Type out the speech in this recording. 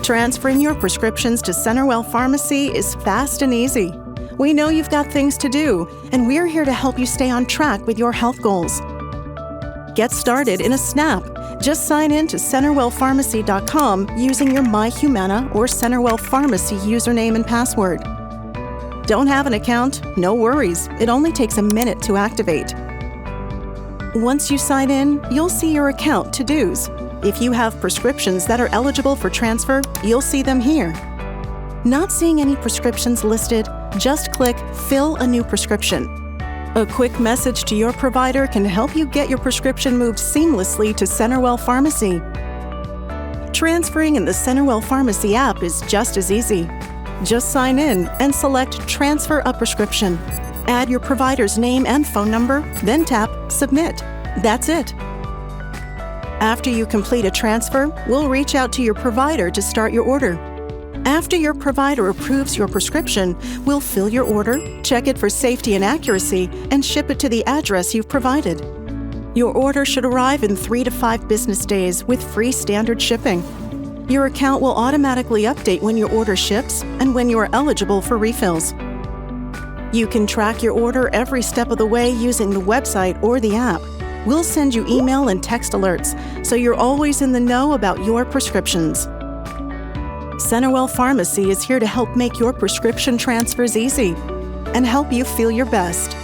Transferring your prescriptions to CenterWell Pharmacy is fast and easy. We know you've got things to do, and we're here to help you stay on track with your health goals. Get started in a snap. Just sign in to CenterWellPharmacy.com using your MyHumana or CenterWell Pharmacy username and password. Don't have an account? No worries. It only takes a minute to activate. Once you sign in, you'll see your account to-dos. If you have prescriptions that are eligible for transfer, you'll see them here. Not seeing any prescriptions listed? Just click Fill a New Prescription. A quick message to your provider can help you get your prescription moved seamlessly to CenterWell Pharmacy. Transferring in the CenterWell Pharmacy app is just as easy. Just sign in and select Transfer a Prescription. Add your provider's name and phone number, then tap Submit. That's it. After you complete a transfer, we'll reach out to your provider to start your order. After your provider approves your prescription, we'll fill your order, check it for safety and accuracy, and ship it to the address you've provided. Your order should arrive in 3 to 5 business days with free standard shipping. Your account will automatically update when your order ships and when you are eligible for refills. You can track your order every step of the way using the website or the app. We'll send you email and text alerts, so you're always in the know about your prescriptions. CenterWell Pharmacy is here to help make your prescription transfers easy and help you feel your best.